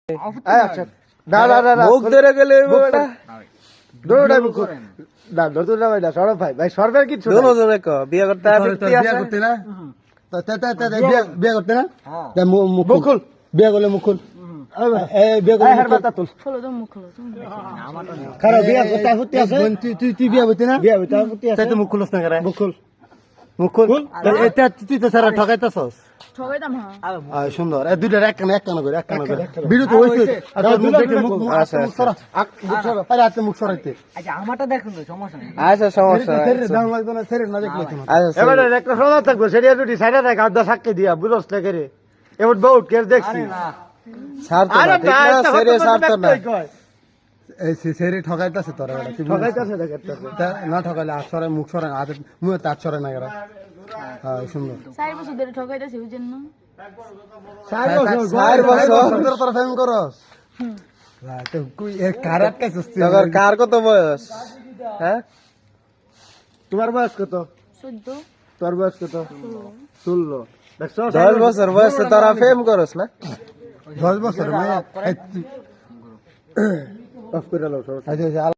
আচ্ছা না না না মুখ ধরে গেলে বেটা দৌড়া মুখ না ধরতে না ভাই না সরব ভাই ভাই সরবের কিছু দোনো জনে ক বিয়ে করতে বিয়ে করতে না বিয়ে করতে না মুখ খুল বিয়ে করলে মুখ খুল বিয়ে করলে হার মাথা তুল খোলো তো মুখ খোলো খারাপ বিয়ে করতে হতে আছে তুই বিয়ে করতে না বিয়ে করতে হতে আছে তুই মুখ খুলছ না করে মুখ খুল মুখ খুল এটা তুই তো সারা ঠকাইতাছস ঠকাইতাম হ্যাঁ সুন্দর এই দুইটার এক কানে করে এক কানে করে ভিডিও তো হইছে আচ্ছা মুখ দেখে মুখ আচ্ছা সরা মুখ সরা আরে আচ্ছা মুখ সরাইতে আচ্ছা আমারটা দেখুন তো সমস্যা নেই আচ্ছা সমস্যা নাই সেরে দাম লাগবে না সেরে না দেখলে তোমার আচ্ছা এবারে একটা সোনা থাকবে সেরিয়া দুটি সাইডে রাখ আদা সাক্কি দিয়া বুঝছ না করে এবার বহুত কেস দেখছি ছাড় তো না ঠিক না সেরিয়া ছাড় তো না এই সেরি ঠকাইতাছে তোরা এটা কি ঠকাইতাছে দেখাইতাছে না ঠকাইলে আছরে মুখ সরে হাতে মুখে তার সরে না করে হ্যাঁ সুন্দর 4 বছর ধরে ঠকাইতাছে বুঝেন না 4 বছর তোরা ফেম করস হ্যাঁ তো কই এক কারাত কাছে তোর কার কত বয়স হ্যাঁ তোমার বয়স কত 14 তোর বয়স কত 16 দেখছো 10 বছর বয়সে তোরা ফেম করস না 10 বছর মানে অফ করে লাও